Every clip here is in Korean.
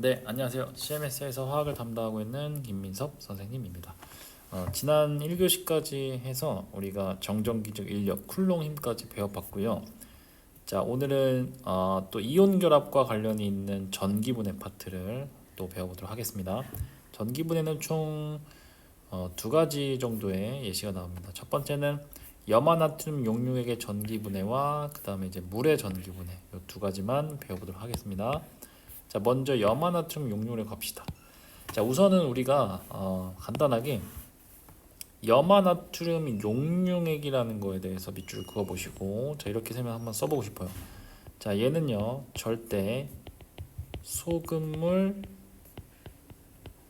네, 안녕하세요. CMS에서 화학을 담당하고 있는 김민섭 선생님입니다. 지난 1교시까지 해서 우리가 정전기적 인력, 쿨롱 힘까지 배워봤고요. 자, 오늘은 또 이온 결합과 관련이 있는 전기분해 파트를 또 배워보도록 하겠습니다. 전기분해는 총 두 가지 정도의 예시가 나옵니다. 첫 번째는 염화나트륨 용융액의 전기분해와 그 다음에 이제 물의 전기분해 이 두 가지만 배워보도록 하겠습니다. 자, 먼저 염화나트륨 용융을 갑시다. 자, 우선은 우리가 간단하게 염화나트륨 용융액이라는 거에 대해서 밑줄 그어 보시고, 자, 이렇게 설명 한번 써보고 싶어요. 자, 얘는요 절대 소금물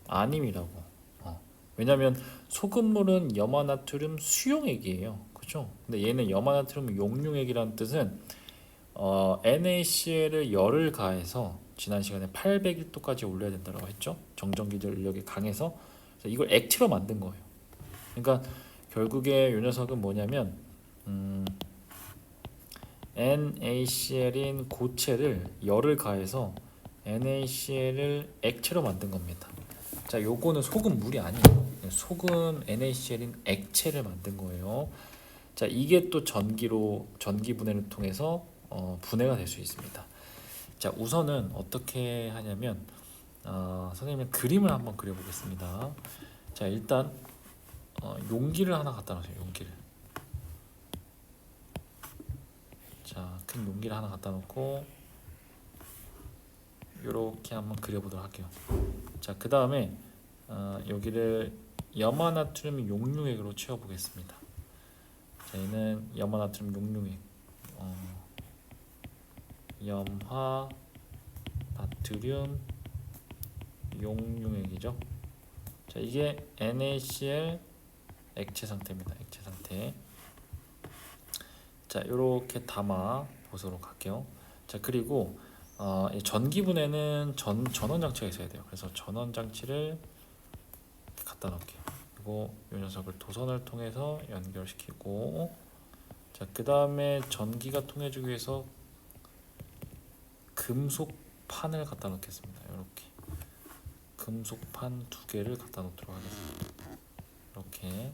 아님이라고. 왜냐면 소금물은 염화나트륨 수용액이에요, 그죠? 근데 얘는 염화나트륨 용융액이라는 뜻은 NaCl을 열을 가해서 지난 시간에 801도까지 올려야 된다고 했죠. 정전기적 인력이 강해서 이걸 액체로 만든 거예요. 그러니까 결국에 이 녀석은 뭐냐면 NaCl인 고체를 열을 가해서 NaCl을 액체로 만든 겁니다. 자, 요거는 소금물이 아니에요. 소금 NaCl인 액체를 만든 거예요. 자, 이게 또 전기 분해를 통해서 분해가 될 수 있습니다. 자, 우선은 어떻게 하냐면 선생님의 그림을 한번 그려보겠습니다. 자, 일단 용기를 하나 갖다 놓으세요. 용기를. 자, 큰 용기를 하나 갖다 놓고 이렇게 한번 그려보도록 할게요. 자, 그 다음에 여기를 염화나트륨 용융액으로 채워보겠습니다. 자, 얘는 염화나트륨 용융액, 염화나트륨 용융액이죠. 자, 이게 NaCl 액체 상태입니다. 액체 상태. 자, 이렇게 담아 보도록 할게요. 자, 그리고 이 전기 분해는 전원 장치가 있어야 돼요. 그래서 전원 장치를 갖다 놓을게요. 그리고 이 녀석을 도선을 통해서 연결시키고, 자, 그 다음에 전기가 통해주기 위해서 금속판을 갖다 놓겠습니다. 이렇게 금속판 두 개를 갖다 놓도록 하겠습니다. 이렇게.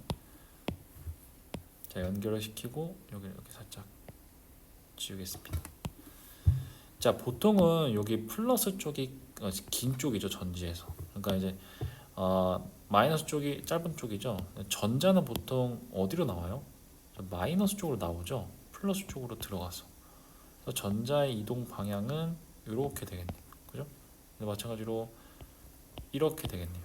자, 연결을 시키고 여기 이렇게 살짝 지우겠습니다. 자, 보통은 여기 플러스 쪽이 긴 쪽이죠, 전지에서. 그러니까 이제 마이너스 쪽이 짧은 쪽이죠. 전자는 보통 어디로 나와요? 마이너스 쪽으로 나오죠. 플러스 쪽으로 들어가서. 그래서 전자의 이동 방향은 이렇게 되겠네요. 그죠? 마찬가지로 이렇게 되겠네요.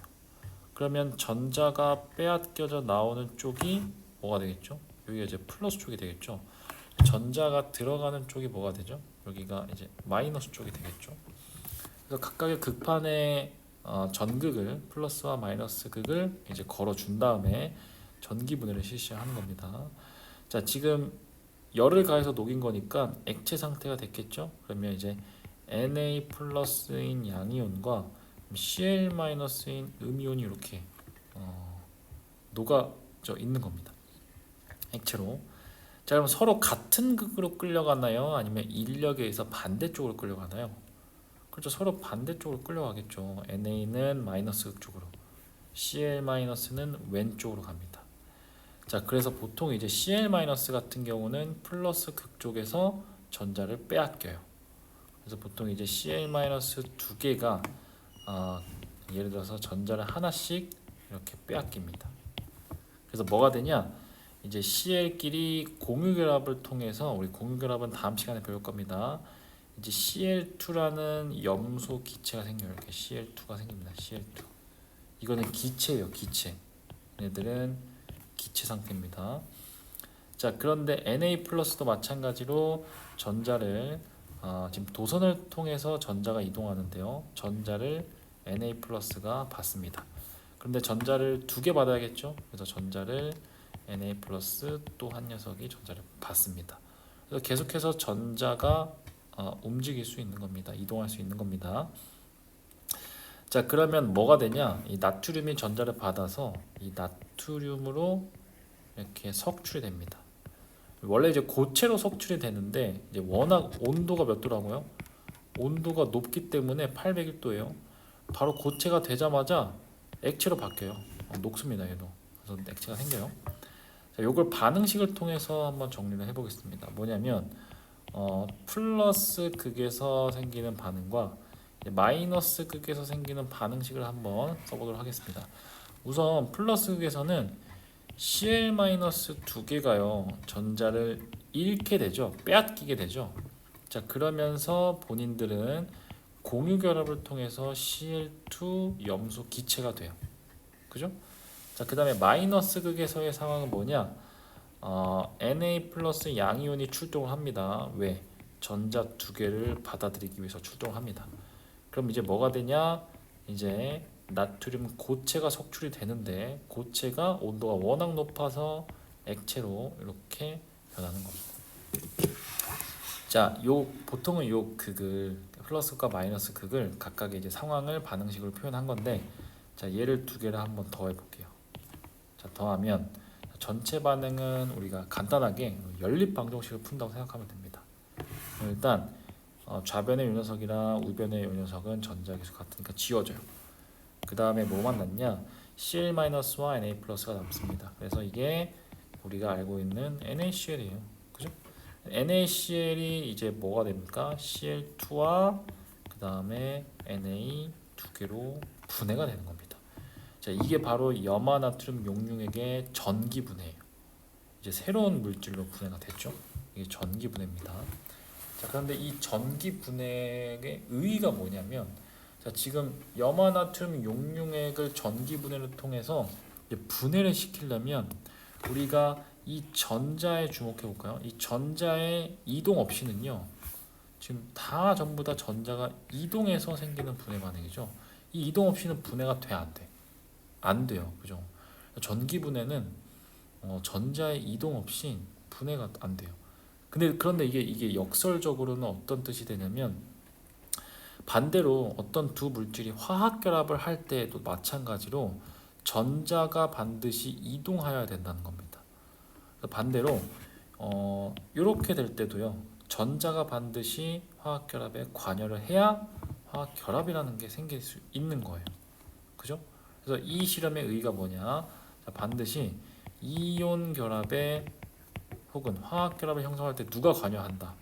그러면 전자가 빼앗겨져 나오는 쪽이 뭐가 되겠죠? 여기가 이제 플러스 쪽이 되겠죠. 전자가 들어가는 쪽이 뭐가 되죠? 여기가 이제 마이너스 쪽이 되겠죠. 그래서 각각의 극판에 전극을 플러스와 마이너스 극을 이제 걸어 준 다음에 전기 분해를 실시하는 겁니다. 자, 지금 열을 가해서 녹인 거니까 액체 상태가 됐겠죠. 그러면 이제 Na 플러스인 양이온과 Cl 마이너스인 음이온이 이렇게 녹아져 있는 겁니다. 액체로. 자, 그럼 서로 같은 극으로 끌려가나요? 아니면 인력에 의해서 반대쪽으로 끌려가나요? 그렇죠. 서로 반대쪽으로 끌려가겠죠. NA는 마이너스 극 쪽으로, Cl 마이너스는 왼쪽으로 갑니다. 자, 그래서 보통 이제 Cl 마이너스 같은 경우는 플러스 극 쪽에서 전자를 빼앗겨요. 그래서 보통 이제 Cl 마이너스 두 개가 예를 들어서 전자를 하나씩 이렇게 빼앗깁니다. 그래서 뭐가 되냐? 이제 Cl끼리 공유결합을 통해서, 우리 공유결합은 다음 시간에 배울 겁니다. 이제 Cl2라는 염소 기체가 생겨요. 이렇게 Cl2가 생깁니다. Cl2. 이거는 기체예요, 기체. 얘들은 기체 상태입니다. 자, 그런데 Na 플러스도 마찬가지로 전자를 지금 도선을 통해서 전자가 이동하는데요. 전자를 Na 플러스가 받습니다. 그런데 전자를 두 개 받아야겠죠. 그래서 전자를 Na 플러스 또 한 녀석이 전자를 받습니다. 그래서 계속해서 전자가 움직일 수 있는 겁니다. 이동할 수 있는 겁니다. 자, 그러면 뭐가 되냐? 이 나트륨이 전자를 받아서 이 나트륨으로 이렇게 석출이 됩니다. 원래 이제 고체로 석출이 되는데 이제 워낙 온도가 몇 도라고요? 온도가 높기 때문에 801도예요. 바로 고체가 되자마자 액체로 바뀌어요. 녹습니다. 얘도. 그래서 액체가 생겨요. 자, 요걸 반응식을 통해서 한번 정리를 해보겠습니다. 뭐냐면 플러스 극에서 생기는 반응과 마이너스 극에서 생기는 반응식을 한번 써보도록 하겠습니다. 우선 플러스 극에서는 Cl-2개가요 전자를 잃게 되죠. 빼앗기게 되죠. 자, 그러면서 본인들은 공유 결합을 통해서 Cl2 염소 기체가 돼요. 그죠? 자, 그 다음에 마이너스 극에서의 상황은 뭐냐? Na 플러스 양이온이 출동을 합니다. 왜? 전자 두 개를 받아들이기 위해서 출동을 합니다. 그럼 이제 뭐가 되냐? 이제 나트륨 고체가 속출이 되는데 고체가 온도가 워낙 높아서 액체로 이렇게 변하는 겁니다. 자, 보통은 요 극을 플러스과 마이너스 극을 각각의 이제 상황을 반응식으로 표현한 건데, 자, 얘를 두 개를 한번 더해 볼게요. 자, 더하면 전체 반응은 우리가 간단하게 연립 방정식을 푼다고 생각하면 됩니다. 일단 좌변의 요 녀석이랑 우변의 요 녀석은 전자 계수 같으니까 지워져요. 그 다음에 뭐만 남냐? Cl-와 Na+가 남습니다. 그래서 이게 우리가 알고 있는 NaCl이에요. 그죠? NaCl이 이제 뭐가 됩니까? Cl2와 그 다음에 Na 두 개로 분해가 되는 겁니다. 자, 이게 바로 염화나트륨 용융액의 전기 분해예요. 이제 새로운 물질로 분해가 됐죠. 이게 전기 분해입니다. 자, 그런데 이 전기 분해의 의의가 뭐냐면, 자, 지금 염화나트륨 용융액을 전기 분해를 통해서 이제 분해를 시키려면 우리가 이 전자에 주목해 볼까요? 이 전자의 이동 없이는요, 지금 다 전부 다 전자가 이동해서 생기는 분해 반응이죠. 이 이동 없이는 분해가 돼, 안 돼? 안 돼요. 그죠? 전기 분해는 전자의 이동 없이 분해가 안 돼요. 그런데 이게 역설적으로는 어떤 뜻이 되냐면, 반대로 어떤 두 물질이 화학 결합을 할 때에도 마찬가지로 전자가 반드시 이동하여야 된다는 겁니다. 반대로 이렇게 될 때도요, 전자가 반드시 화학 결합에 관여를 해야 화학 결합이라는 게 생길 수 있는 거예요. 그죠? 그래서 이 실험의 의의가 뭐냐? 자, 반드시 이온 결합에 혹은 화학 결합을 형성할 때 누가 관여한다?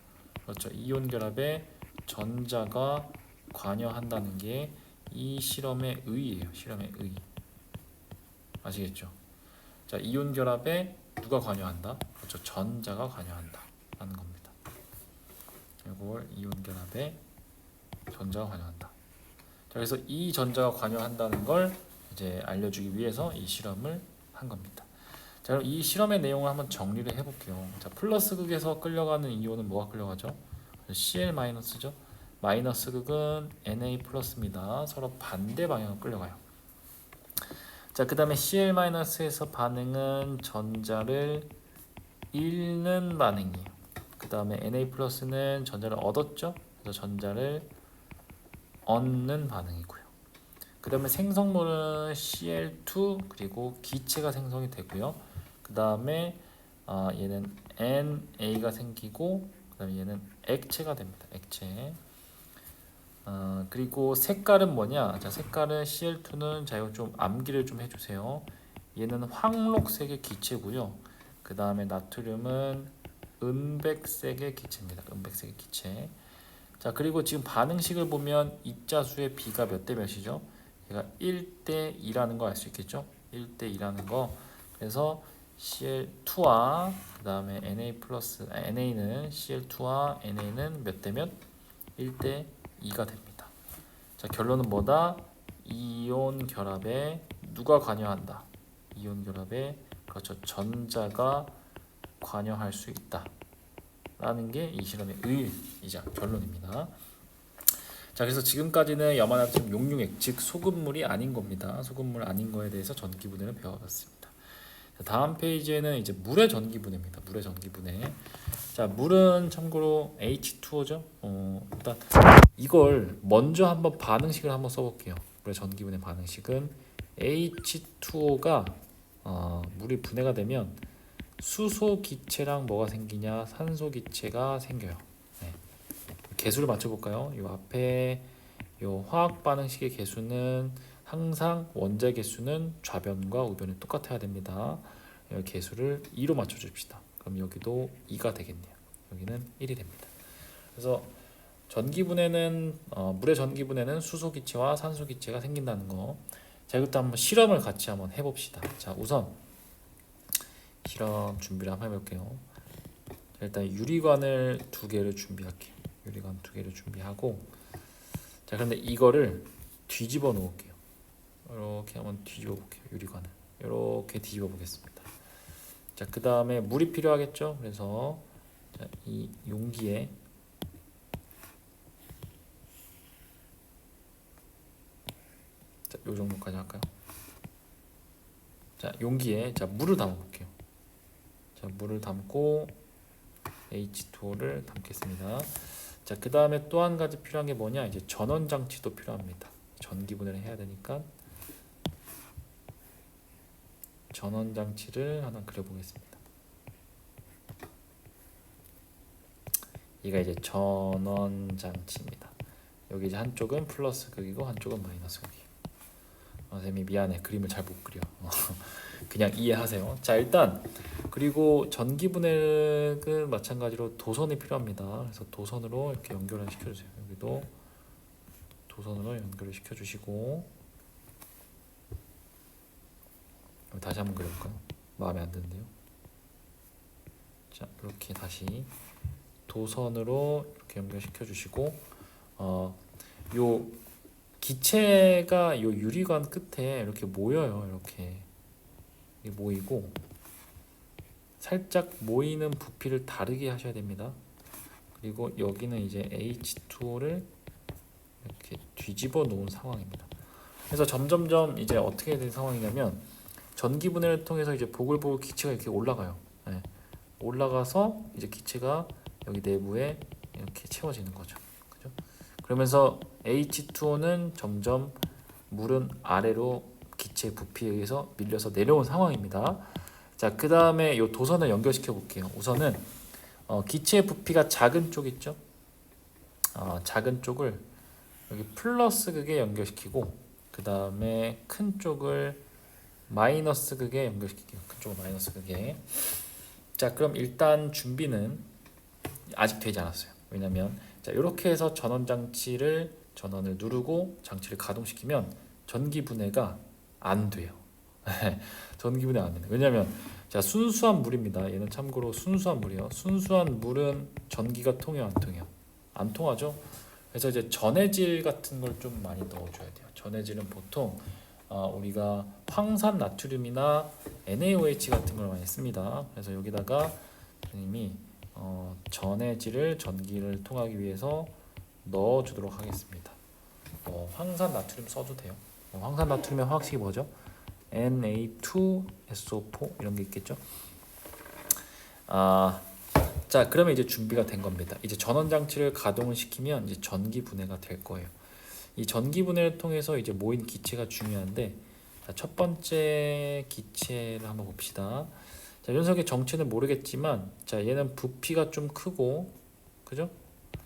그렇죠. 이온 결합에 전자가 관여한다는 게 이 실험의 의의예요. 실험의 의의. 아시겠죠? 자, 이온 결합에 누가 관여한다? 그렇죠. 전자가 관여한다 라는 겁니다. 이걸 이온 결합에 전자가 관여한다. 자, 그래서 이 전자가 관여한다는 걸 이제 알려주기 위해서 이 실험을 한 겁니다. 자, 그럼 이 실험의 내용을 한번 정리를 해볼게요. 자, 플러스 극에서 끌려가는 이온은 뭐가 끌려가죠? Cl-죠. 마이너스 극은 Na+입니다. 서로 반대 방향으로 끌려가요. 자, 그 다음에 Cl-에서 반응은 전자를 잃는 반응이에요. 그 다음에 Na+는 전자를 얻었죠. 그래서 전자를 얻는 반응이고요. 그 다음에 생성물은 Cl2 그리고 기체가 생성이 되고요. 그 다음에 얘는 NA가 생기고, 그 다음에 얘는 액체가 됩니다. 액체. 그리고 색깔은 뭐냐? 자, 색깔은 Cl2는 자, 이거 좀 암기를 좀 해주세요. 얘는 황록색의 기체고요. 그 다음에 나트륨은 은백색의 기체입니다. 은백색의 기체. 자, 그리고 지금 반응식을 보면 입자수의 B가 몇 대 몇이죠? 얘가 1대 2라는 거 알 수 있겠죠? 1대 2라는 거. 그래서 Cl2와 그 다음에 NA는 Cl2와 NA는 몇 대 몇? 1대 2가 됩니다. 자, 결론은 뭐다? 이온 결합에 누가 관여한다? 이온 결합에 그렇죠. 전자가 관여할 수 있다. 라는 게 이 실험의 의의이자 결론입니다. 자, 그래서 지금까지는 염화나트륨 용융액, 즉 소금물이 아닌 겁니다. 소금물 아닌 거에 대해서 전기분해를 배워봤습니다. 자, 다음 페이지에는 이제 물의 전기분해입니다. 물의 전기분해. 자, 물은 참고로 H2O죠. 일단 이걸 먼저 한번 반응식을 한번 써볼게요. 물의 전기분해 반응식은 H2O가 물이 분해가 되면 수소 기체랑 뭐가 생기냐? 산소 기체가 생겨요. 네. 개수를 맞춰볼까요? 이 앞에 요 화학 반응식의 개수는 항상 원자의 개수는 좌변과 우변이 똑같아야 됩니다. 이 개수를 2로 맞춰 줍시다. 그럼 여기도 2가 되겠네요. 여기는 1이 됩니다. 그래서 전기분해는 물의 전기분해는 수소기체와 산소기체가 생긴다는 거. 자, 이것도 한번 실험을 같이 한번 해봅시다. 자, 우선 실험 준비를 한번 해볼게요. 자, 일단 유리관을 2개를 준비할게요. 유리관 2개를 준비하고, 자, 그런데 이거를 뒤집어 놓을게요. 이렇게 한번 뒤집어 볼게요. 유리관을 이렇게 뒤집어 보겠습니다. 자, 그 다음에 물이 필요하겠죠. 그래서 자, 이 용기에 자, 요 정도까지 할까요? 자, 용기에 자, 물을 담아 볼게요. 자, 물을 담고 H2O를 담겠습니다. 자, 그 다음에 또 한 가지 필요한 게 뭐냐? 이제 전원 장치도 필요합니다. 전기 분해를 해야 되니까 전원 장치를 하나 그려보겠습니다. 이가 이제 전원 장치입니다. 여기 이제 한쪽은 플러스 극이고 한쪽은 마이너스 극이에요. 선생님이 미안해, 그림을 잘 못 그려. 그냥 이해하세요. 자, 일단 그리고 전기 분해는 마찬가지로 도선이 필요합니다. 그래서 도선으로 이렇게 연결을 시켜주세요. 여기도 도선으로 연결을 시켜주시고, 다시 한번 그려볼까요? 마음에 안 드는데요. 자, 이렇게 다시 도선으로 이렇게 연결시켜 주시고, 요 기체가 요 유리관 끝에 이렇게 모여요. 이렇게 모이고, 살짝 모이는 부피를 다르게 하셔야 됩니다. 그리고 여기는 이제 H2O를 이렇게 뒤집어 놓은 상황입니다. 그래서 점점점 이제 어떻게 된 상황이냐면, 전기 분해를 통해서 이제 보글보글 기체가 이렇게 올라가요. 네. 올라가서 이제 기체가 여기 내부에 이렇게 채워지는 거죠. 그죠? 그러면서 H2O는 점점 물은 아래로 기체 부피에 의해서 밀려서 내려온 상황입니다. 자, 그 다음에 이 도선을 연결시켜 볼게요. 우선은 기체의 부피가 작은 쪽 있죠? 작은 쪽을 여기 플러스 극에 연결시키고, 그 다음에 큰 쪽을 마이너스 극에 연결시킬게요. 큰 쪽을 마이너스 극에. 자, 그럼 일단 준비는 아직 되지 않았어요. 왜냐면 자, 이렇게 해서 전원을 누르고 장치를 가동시키면 전기 분해가 안 돼요. 전기 분해 안 돼요. 왜냐면 자, 순수한 물입니다. 얘는 참고로 순수한 물이에요. 순수한 물은 전기가 통해요, 안 통해요? 안 통하죠. 그래서 이제 전해질 같은 걸 좀 많이 넣어줘야 돼요. 전해질은 보통 우리가 황산 나트륨이나 NaOH 같은 걸 많이 씁니다. 그래서 여기다가 선생님이 전해질을 전기를 통하기 위해서 넣어주도록 하겠습니다. 황산 나트륨 써도 돼요. 황산 나트륨의 화학식이 뭐죠? Na2SO4 이런 게 있겠죠. 자, 그러면 이제 준비가 된 겁니다. 이제 전원 장치를 가동을 시키면 이제 전기 분해가 될 거예요. 이 전기 분해를 통해서 이제 모인 기체가 중요한데, 자, 첫 번째 기체를 한번 봅시다. 자, 녀석의 정체는 모르겠지만, 자, 얘는 부피가 좀 크고, 그죠?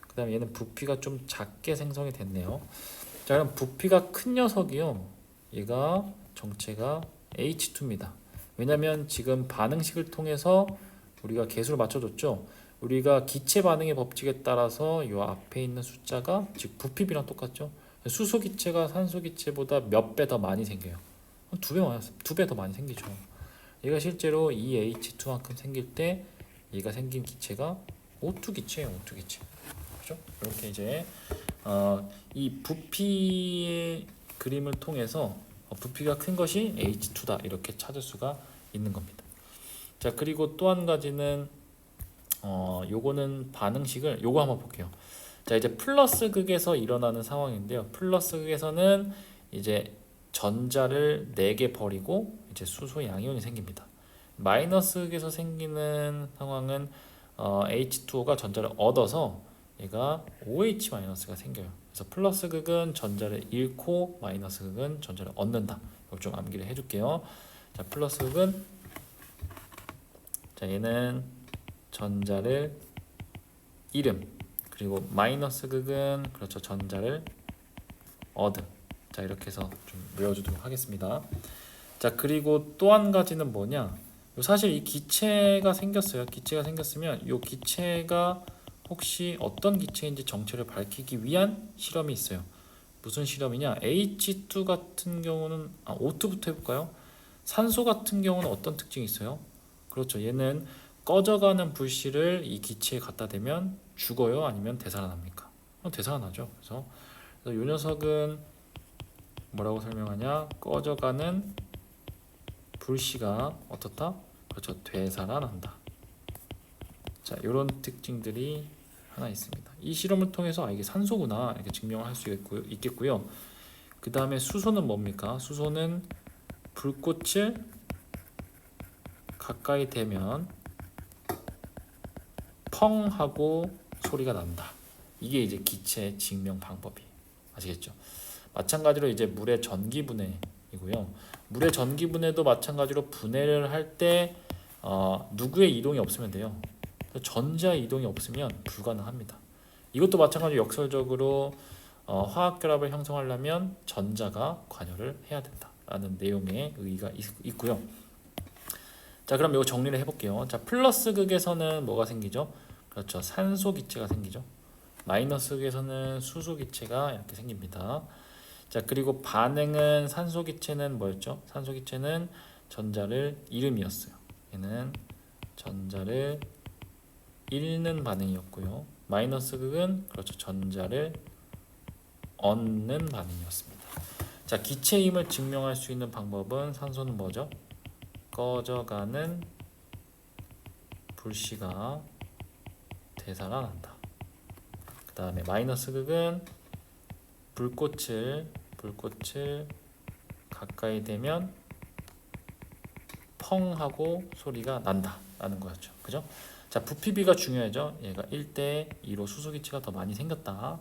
그 다음에 얘는 부피가 좀 작게 생성이 됐네요. 자, 그럼 부피가 큰 녀석이요, 얘가 정체가 H2입니다. 왜냐면 지금 반응식을 통해서 우리가 개수를 맞춰줬죠. 우리가 기체 반응의 법칙에 따라서 이 앞에 있는 숫자가 즉 부피비랑 똑같죠. 수소 기체가 산소 기체보다 몇 배 더 많이 생겨요. 2배 더 많이 생기죠. 얘가 실제로 이 H2만큼 생길 때 얘가 생긴 기체가 O2 기체예요. O2 기체. 그죠? 이렇게 이제 이 부피의 그림을 통해서 부피가 큰 것이 H2다 이렇게 찾을 수가 있는 겁니다. 자, 그리고 또 한 가지는 요거는 반응식을 요거 한번 볼게요. 자, 이제 플러스 극에서 일어나는 상황인데요. 플러스 극에서는 이제 전자를 4개 버리고 이제 수소 양이온이 생깁니다. 마이너스 극에서 생기는 상황은 H2O가 전자를 얻어서 얘가 OH-가 생겨요. 그래서 플러스 극은 전자를 잃고 마이너스 극은 전자를 얻는다. 이거 좀 암기를 해줄게요. 자, 플러스 극은 자, 얘는 전자를 잃음, 그리고 마이너스 극은 그렇죠, 전자를 어드. 자, 이렇게 해서 좀 외워주도록 하겠습니다. 자, 그리고 또 한 가지는 뭐냐? 사실 이 기체가 생겼어요. 기체가 생겼으면 이 기체가 혹시 어떤 기체인지 정체를 밝히기 위한 실험이 있어요. 무슨 실험이냐? H2 같은 경우는 O2부터 해볼까요? 산소 같은 경우는 어떤 특징이 있어요? 그렇죠. 얘는 꺼져가는 불씨를 이 기체에 갖다 대면 죽어요? 아니면 되살아납니까? 되살아나죠. 그래서 이 녀석은 뭐라고 설명하냐? 꺼져가는 불씨가 어떻다? 그렇죠. 되살아난다. 자, 이런 특징들이 하나 있습니다. 이 실험을 통해서 이게 산소구나 이렇게 증명을 할 수 있겠고요. 그 다음에 수소는 뭡니까? 수소는 불꽃을 가까이 대면 펑 하고 소리가 난다. 이게 이제 기체 증명 방법이 아시겠죠? 마찬가지로 이제 물의 전기 분해이고요. 물의 전기 분해도 마찬가지로 분해를 할 때 누구의 이동이 없으면 돼요. 전자 이동이 없으면 불가능합니다. 이것도 마찬가지로 역설적으로 화학 결합을 형성하려면 전자가 관여를 해야 된다라는 내용의 의의가 있고요. 자, 그럼 이거 정리를 해볼게요. 자, 플러스 극에서는 뭐가 생기죠? 그렇죠. 산소 기체가 생기죠. 마이너스 극에서는 수소 기체가 이렇게 생깁니다. 자, 그리고 반응은 산소 기체는 뭐였죠? 산소 기체는 전자를 잃음이었어요. 얘는 전자를 잃는 반응이었고요. 마이너스 극은 그렇죠. 전자를 얻는 반응이었습니다. 자, 기체임을 증명할 수 있는 방법은 산소는 뭐죠? 꺼져가는 불씨가 되살아난다. 그 다음에 마이너스 극은 불꽃을 가까이 대면 펑 하고 소리가 난다 라는 거였죠. 그죠? 자, 부피비가 중요하죠. 얘가 1대 2로 수소기체가 더 많이 생겼다.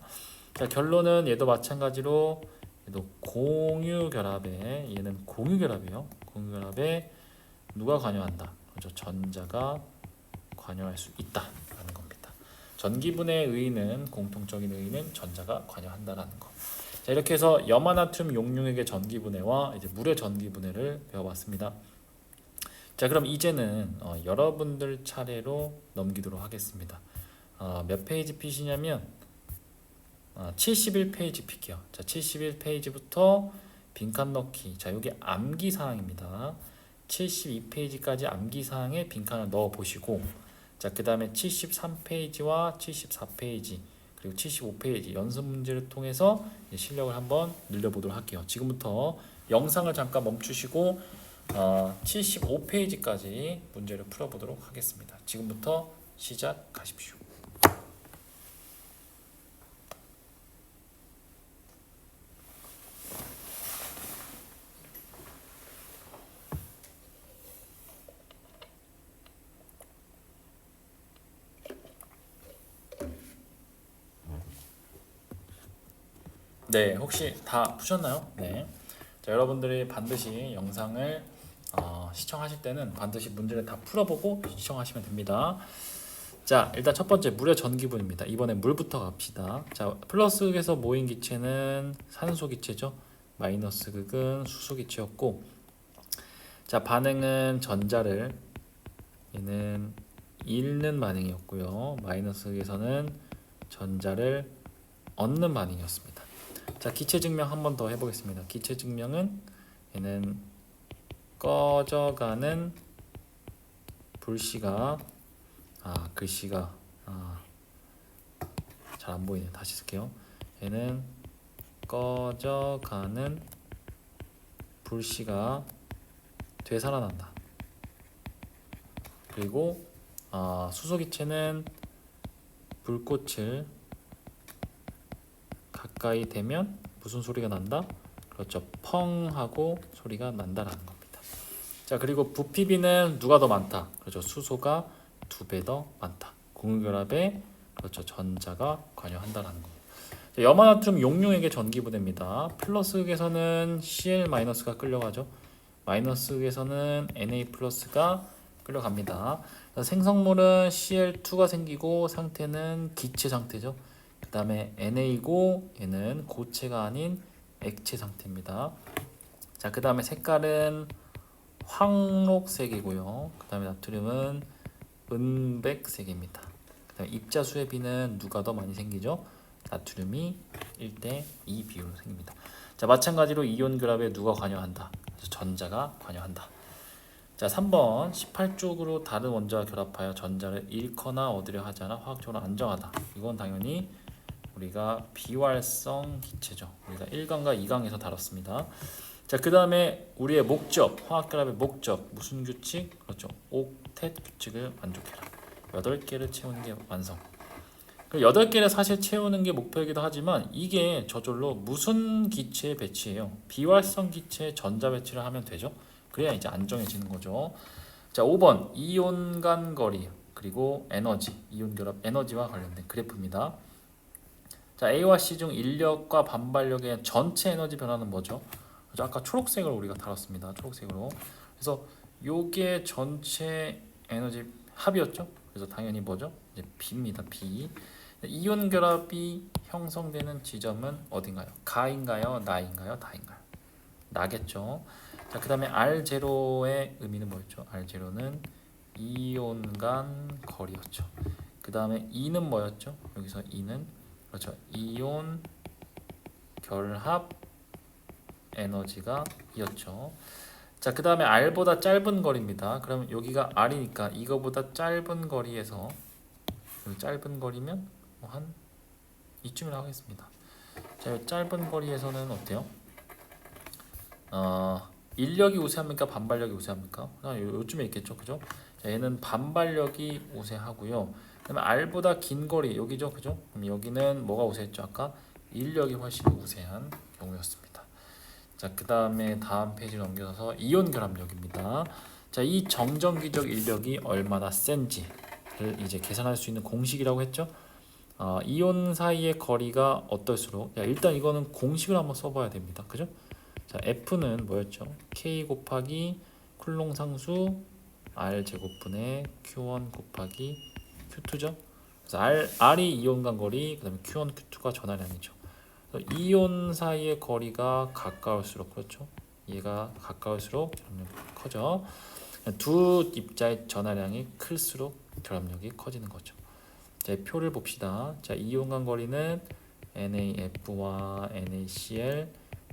자, 결론은 얘도 마찬가지로 얘도 공유결합에, 얘는 공유결합이에요. 공유결합에 누가 관여한다? 그렇죠. 전자가 관여할 수 있다라는 겁니다. 전기분해의 의의는, 공통적인 의의는 전자가 관여한다라는 거. 자, 이렇게 해서 염화나트륨 용융액의 전기분해와 이제 물의 전기분해를 배워봤습니다. 자, 그럼 이제는 여러분들 차례로 넘기도록 하겠습니다. 몇 페이지 핏이냐면 71페이지 핏이요. 자, 71페이지부터 빈칸 넣기. 자, 여기 암기 사항입니다. 72페이지까지 암기 사항에 빈칸을 넣어 보시고, 자, 그 다음에 73페이지와 74페이지 그리고 75페이지 연습 문제를 통해서 실력을 한번 늘려보도록 할게요. 지금부터 영상을 잠깐 멈추시고 75페이지까지 문제를 풀어보도록 하겠습니다. 지금부터 시작하십시오. 네, 혹시 다 푸셨나요? 네. 자, 여러분들이 반드시 영상을 시청하실 때는 반드시 문제를 다 풀어보고 시청하시면 됩니다. 자, 일단 첫 번째 물의 전기분입니다. 이번에 물부터 갑시다. 자, 플러스 극에서 모인 기체는 산소 기체죠. 마이너스 극은 수소 기체였고, 자, 반응은 전자를 얘는 잃는 반응이었고요. 마이너스 극에서는 전자를 얻는 반응이었습니다. 자, 기체 증명 한 번 더 해보겠습니다. 기체 증명은 얘는 꺼져가는 불씨가 글씨가 잘 안 보이네. 다시 쓸게요. 얘는 꺼져가는 불씨가 되살아난다. 그리고 수소 기체는 불꽃을 가까이 대면 무슨 소리가 난다? 그렇죠. 펑 하고 소리가 난다라는 겁니다. 자, 그리고 부피비는 누가 더 많다? 그렇죠. 수소가 2배 더 많다. 공유결합에 그렇죠. 전자가 관여한다라는 겁니다. 염화나트륨 용융액의 전기분해입니다. 플러스 극에서는 Cl-가 끌려가죠. 마이너스 극에서는 Na+가 끌려갑니다. 생성물은 Cl2가 생기고 상태는 기체 상태죠. 그 다음에 NA고 얘는 고체가 아닌 액체 상태입니다. 자, 그 다음에 색깔은 황록색이고요. 그 다음에 나트륨은 은백색입니다. 그 다음에 입자수의 비는 누가 더 많이 생기죠? 나트륨이 1대2 비율로 생깁니다. 자, 마찬가지로 이온 결합에 누가 관여한다? 그래서 전자가 관여한다. 자, 3번 18쪽으로 다른 원자와 결합하여 전자를 잃거나 얻으려 하지 않아 화학적으로 안정하다. 이건 당연히 우리가 비활성 기체죠. 우리가 1강과 2강에서 다뤘습니다. 자, 그 다음에 우리의 목적, 화학결합의 목적, 무슨 규칙? 그렇죠. 옥텟 규칙을 만족해라. 8개를 채우는 게 완성. 8개를 사실 채우는 게 목표이기도 하지만 이게 저절로 무슨 기체의 배치예요? 비활성 기체의 전자 배치를 하면 되죠. 그래야 이제 안정해지는 거죠. 자, 5번 이온 간 거리 그리고 에너지, 이온 결합 에너지와 관련된 그래프입니다. 자, A와 C 중 인력과 반발력의 전체 에너지 변화는 뭐죠? 그래서 아까 초록색으로 우리가 다뤘습니다. 초록색으로. 그래서 요게 전체 에너지 합이었죠. 그래서 당연히 뭐죠? 이제 B입니다. B. 이온 결합이 형성되는 지점은 어딘가요? 가인가요? 나인가요? 다인가요? 나겠죠. 자, 그 다음에 R0의 의미는 뭐였죠? R0는 이온 간 거리였죠. 그 다음에 E는 뭐였죠? 여기서 E는 그렇죠. 이온 결합 에너지가 이었죠. 자, 그 다음에 R보다 짧은 거리입니다. 그러면 여기가 R이니까 이거보다 짧은 거리에서 짧은 거리면 한 이쯤이라고 하겠습니다. 자, 짧은 거리에서는 어때요? 인력이 우세합니까? 반발력이 우세합니까? 요쯤에 있겠죠, 그죠? 자, 얘는 반발력이 우세하고요. 그다음에 R보다 긴 거리 여기죠, 그죠? 그럼 여기는 뭐가 우세했죠? 아까 인력이 훨씬 우세한 경우였습니다. 자, 그 다음에 다음 페이지를 넘겨서 이온 결합력입니다. 자, 이 정전기적 인력이 얼마나 센지를 이제 계산할 수 있는 공식이라고 했죠. 이온 사이의 거리가 어떨수록 일단 이거는 공식을 한번 써봐야 됩니다. 그죠? 자, F는 뭐였죠? K 곱하기 쿨롱 상수 R 제곱분의 Q1 곱하기 Q2죠. 그래서 R이 이온 간 거리, 그다음에 Q1, Q2가 전하량이죠. 이온 사이의 거리가 가까울수록 그렇죠. 얘가 가까울수록 결합력이 커져. 두 입자의 전하량이 클수록 결합력이 커지는 거죠. 자, 표를 봅시다. 자, 이온 간 거리는 NaF와 NaCl,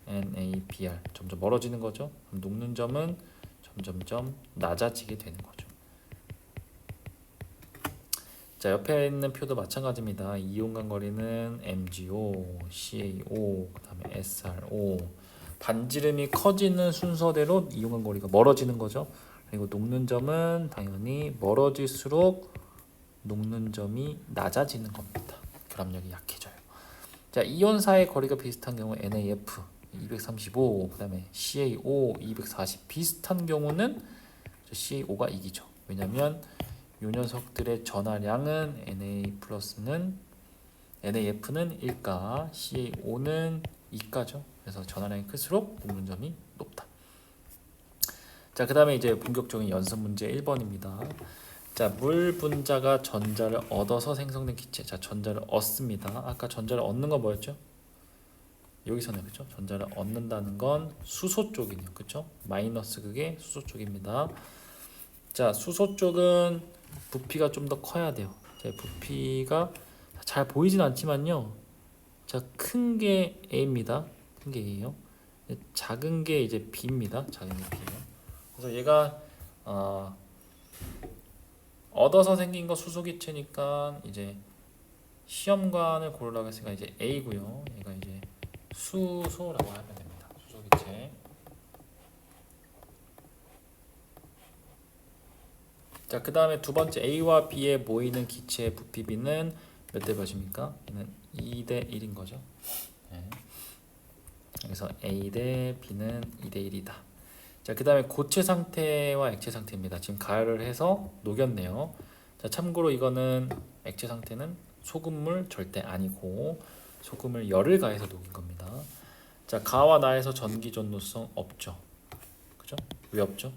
NaBr 점점 멀어지는 거죠. 그럼 녹는 점은 점점점 낮아지게 되는 거죠. 자, 옆에 있는 표도 마찬가지입니다. 이온 간 거리는 MgO, CaO, 그 다음에 SrO. 반지름이 커지는 순서대로 이온 간 거리가 멀어지는 거죠. 그리고 녹는 점은 당연히 멀어질수록 녹는 점이 낮아지는 겁니다. 결합력이 약해져요. 자, 이온사의 거리가 비슷한 경우 NaF 235, 그 다음에 CaO 240 비슷한 경우는 CaO가 이기죠. 왜냐하면 이 녀석들의 전하량은 NaF는 1가, CaO는 2가죠. 그래서 전하량이 클수록 녹는 점이 높다. 자, 그 다음에 이제 본격적인 연습 문제 1번입니다. 자, 물 분자가 전자를 얻어서 생성된 기체. 자, 전자를 얻습니다. 아까 전자를 얻는 건 뭐였죠? 여기서는 그죠? 전자를 얻는다는 건 수소 쪽이네요. 그죠? 마이너스 극의 수소 쪽입니다. 자, 수소 쪽은 부피가 좀 더 커야 돼요. 자, 부피가 잘 보이진 않지만요. 자, 큰 게 A입니다. 큰 게 A예요. 작은 게 이제 B입니다. 작은 게 B예요. 그래서 얘가 얻어서 생긴 거 수소기체니까 이제 시험관을 고르라고 했으니까 이제 A고요. 얘가 이제 수소라고 하면 됩니다. 수소기체. 자, 그 다음에 두 번째 A와 B에 모이는 기체의 부피비는 몇 대 몇입니까? 얘는 2대 1인 거죠. 네. 그래서 A 대 B는 2대 1이다. 자, 그 다음에 고체 상태와 액체 상태입니다. 지금 가열을 해서 녹였네요. 자, 참고로 이거는 액체 상태는 소금물 절대 아니고 소금을 열을 가해서 녹인 겁니다. 자, 가와 나에서 전기 전도성 없죠. 그죠? 왜 없죠?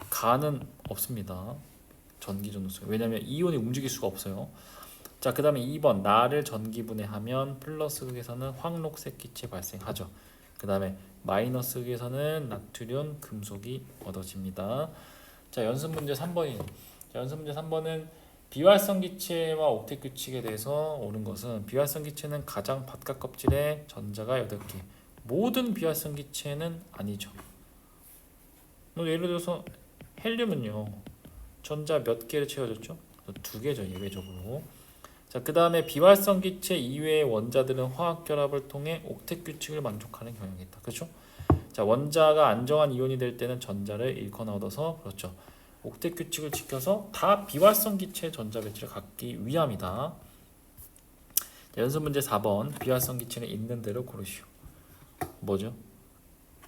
가는 없습니다. 전기 전도성. 왜냐하면 이온이 움직일 수가 없어요. 자, 그 다음에 2번 나를 전기분해하면 플러스 극에서는 황록색 기체 발생하죠. 그 다음에 마이너스 극에서는 나트륨 금속이 얻어집니다. 자, 연습 문제 3번이에요. 자, 연습 문제 3번은 비활성 기체와 옥텟 규칙에 대해서 옳은 것은 비활성 기체는 가장 바깥 껍질에 전자가 8개. 모든 비활성 기체는 아니죠. 예를 들어서 헬륨은요. 전자 몇 개를 채워줬죠? 2개죠, 예외적으로. 자, 그 다음에 비활성 기체 이외의 원자들은 화학 결합을 통해 옥텟 규칙을 만족하는 경향이 있다. 그렇죠? 자, 원자가 안정한 이온이 될 때는 전자를 잃거나 얻어서 그렇죠. 옥텟 규칙을 지켜서 다 비활성 기체 전자 배치를 갖기 위함이다. 자, 연습 문제 4번 비활성 기체는 있는 대로 고르시오. 뭐죠?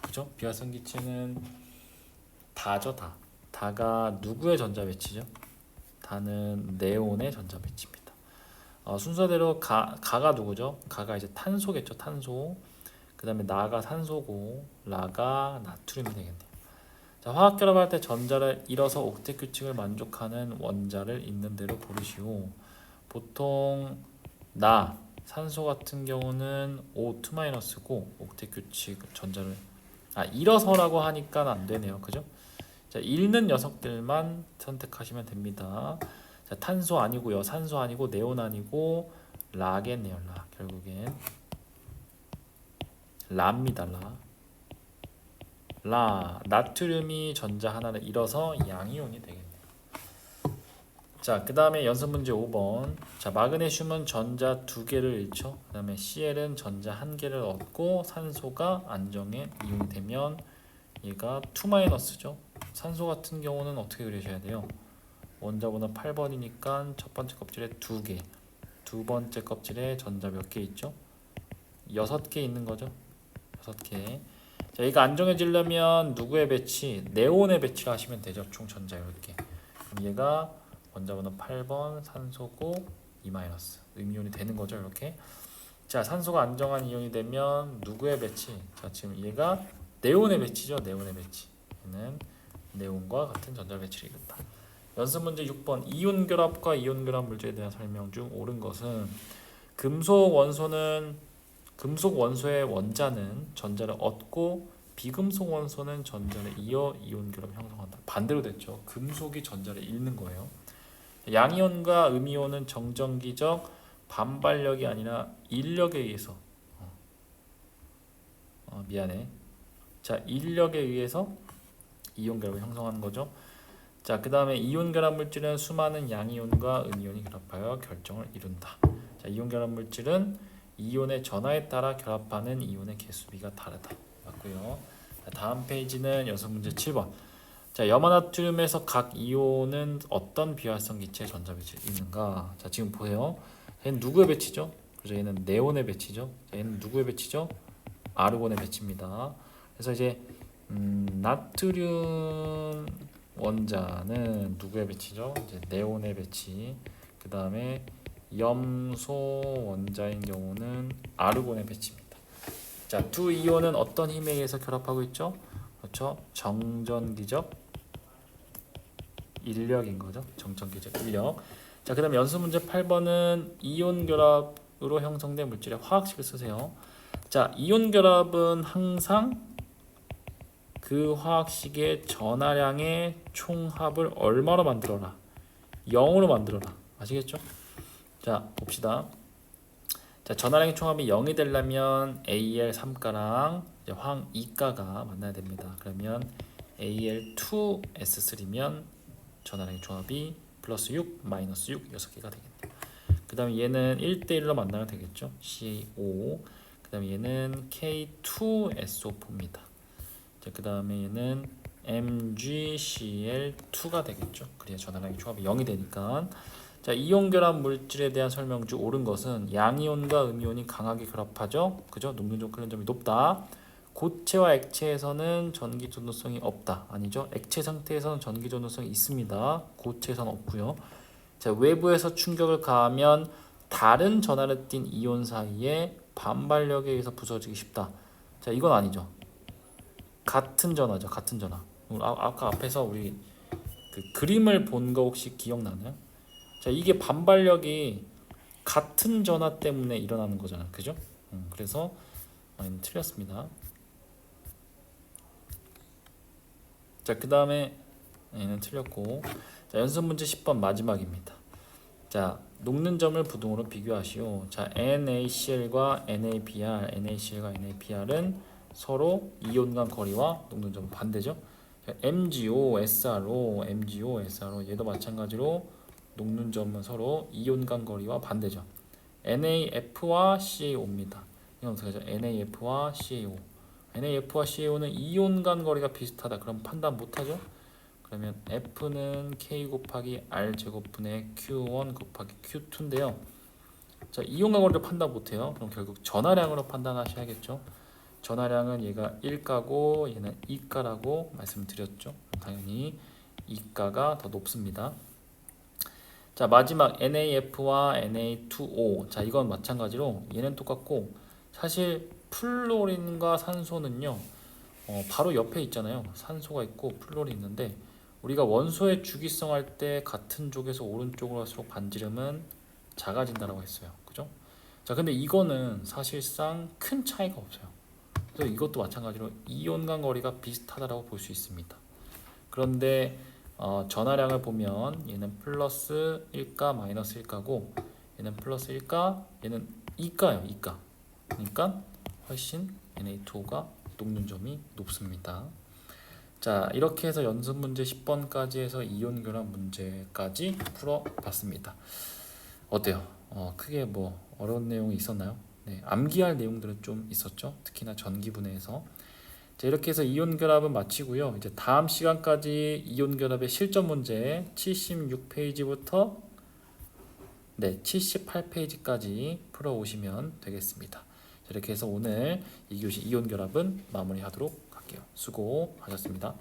그죠? 비활성 기체는 다죠, 다. 다가 누구의 전자 배치죠? 다는 네온의 전자 배치입니다. 순서대로 가가 누구죠? 가가 이제 탄소겠죠, 탄소. 그 다음에 나가 산소고 라가 나트륨이 되겠네요. 자, 화학 결합할 때 전자를 잃어서 옥텟 규칙을 만족하는 원자를 있는 대로 고르시오. 보통 나 산소 같은 경우는 O2-고 옥텟 규칙 전자를 잃어서라고 하니까 안 되네요. 그죠? 자, 잃는 녀석들만 선택하시면 됩니다. 자, 탄소 아니고요. 산소 아니고 네온 아니고 라겠네요. 라. 결국엔 라입니다. 라. 나트륨이 전자 하나를 잃어서 양이온이 되겠네요. 자, 그 다음에 연습 문제 5번. 자, 마그네슘은 전자 2개를 잃죠. 그 다음에 Cl은 전자 1개를 얻고 산소가 안정의 이온이 되면 얘가 2-죠. 산소 같은 경우는 어떻게 그리셔야 돼요? 원자번호 8번이니까 첫 번째 껍질에 2개, 두 번째 껍질에 전자 몇 개 있죠? 6개 있는 거죠. 6개. 자, 얘가 안정해지려면 누구의 배치? 네온의 배치를 하시면 되죠. 총 전자 10개. 그럼 얘가 원자번호 8번 산소고 2-, 음이온이 되는 거죠. 이렇게. 자, 산소가 안정한 이온이 되면 누구의 배치? 자, 지금 얘가 네온의 배치죠. 네온의 배치. 얘는 네온과 같은 전자 배치를 이룬다. 연습 문제 6번. 이온 결합과 이온 결합 물질에 대한 설명 중 옳은 것은 금속 원소의 원자는 전자를 얻고 비금속 원소는 전자를 이어 이온 결합 형성한다. 반대로 됐죠. 금속이 전자를 잃는 거예요. 양이온과 음이온은 정전기적 반발력이 아니라 인력에 의해서 자, 인력에 의해서 이온 결합을 형성하는 거죠. 자, 그 다음에 이온 결합 물질은 수많은 양이온과 음이온이 결합하여 결정을 이룬다. 자, 이온 결합 물질은 이온의 전하에 따라 결합하는 이온의 개수비가 다르다. 맞고요. 자, 다음 페이지는 연습 문제 7번. 자, 염화나트륨에서 각 이온은 어떤 비활성 기체의 전자 배치를 있는가? 자, 지금 보세요. 얘는 누구의 배치죠? 그래서 얘는 네온의 배치죠. 자, 얘는 누구의 배치죠? 아르곤의 배치입니다. 그래서 이제 나트륨 원자는 누구의 배치죠? 이제 네온의 배치. 그 다음에 염소 원자인 경우는 아르곤의 배치입니다. 자, 두 이온은 어떤 힘에 의해서 결합하고 있죠? 그렇죠? 정전기적 인력인 거죠. 정전기적 인력. 자, 그 다음 연습 문제 8번은 이온 결합으로 형성된 물질의 화학식을 쓰세요. 자, 이온 결합은 항상 그 화학식의 전하량의 총합을 얼마로 만들어라? 0으로 만들어라. 아시겠죠? 자, 봅시다. 자, 전하량의 총합이 0이 되려면 Al3가랑 황 2가가 만나야 됩니다. 그러면 Al2S3면 전하량의 총합이 플러스 6, 마이너스 6, 6개가 되겠네요. 그 다음에 얘는 1대1로 만나면 되겠죠. CaO. 그 다음에 얘는 K2SO4입니다. 자, 그 다음에 얘는 MgCl2가 되겠죠. 그래야 전하량의 총합이 0이 되니까. 자, 이온 결합 물질에 대한 설명 중 옳은 것은 양이온과 음이온이 강하게 결합하죠. 그죠? 녹는점 끓는 점이 높다. 고체와 액체에서는 전기 전도성이 없다. 아니죠? 액체 상태에서는 전기 전도성이 있습니다. 고체에서는 없고요. 자, 외부에서 충격을 가하면 다른 전하를 띤 이온 사이에 반발력에 의해서 부서지기 쉽다. 자, 이건 아니죠. 같은 전하죠. 같은 전하. 아까 앞에서 우리 그 그림을 본 거 혹시 기억나나요? 자, 이게 반발력이 같은 전하 때문에 일어나는 거잖아, 그죠? 그래서 얘는 틀렸습니다. 자, 그 다음에 얘는 틀렸고, 자, 연습 문제 10번 마지막입니다. 자, 녹는 점을 부등호로 비교하시오. 자, NaCl과 NaBr, NaCl과 NaBr은 서로 이온 간 거리와 녹는 점 반대죠. 자, MgO, SrO, MgO, SrO 얘도 마찬가지로 녹는 점은 서로 이온 간 거리와 반대죠. NaF와 CaO입니다. 이건 어떻게 하죠? NaF와 CaO. NaF와 CaO는 이온 간 거리가 비슷하다. 그럼 판단 못하죠? 그러면 F는 K 곱하기 R 제곱분의 Q1 곱하기 Q2인데요. 자, 이온 간 거리를 판단 못해요. 그럼 결국 전하량으로 판단하셔야겠죠. 전하량은 얘가 1가고 얘는 2가라고 말씀드렸죠. 당연히 2가가 더 높습니다. 자, 마지막 NaF와 Na2O. 자, 이건 마찬가지로 얘는 똑같고, 사실 플로린과 산소는요, 바로 옆에 있잖아요. 산소가 있고 플로린이 있는데, 우리가 원소의 주기성 할 때 같은 쪽에서 오른쪽으로 갈수록 반지름은 작아진다고 했어요. 그죠? 자, 근데 이거는 사실상 큰 차이가 없어요. 그래서 이것도 마찬가지로 이온 간 거리가 비슷하다고 볼 수 있습니다. 그런데 전하량을 보면 얘는 플러스 1가 마이너스 1가고, 얘는 플러스 1가, 얘는 2가예요. 2가. 그러니까 훨씬 Na2O가 녹는 점이 높습니다. 자, 이렇게 해서 연습 문제 10번까지 해서 이온 결합 문제까지 풀어봤습니다. 어때요? 크게 뭐 어려운 내용이 있었나요? 네, 암기할 내용들은 좀 있었죠. 특히나 전기분해에서. 자, 이렇게 해서 이온 결합은 마치고요. 이제 다음 시간까지 이온 결합의 실전 문제 76페이지부터 78페이지까지 풀어오시면 되겠습니다. 자, 이렇게 해서 오늘 2교시 이온 결합은 마무리하도록 할게요. 수고하셨습니다.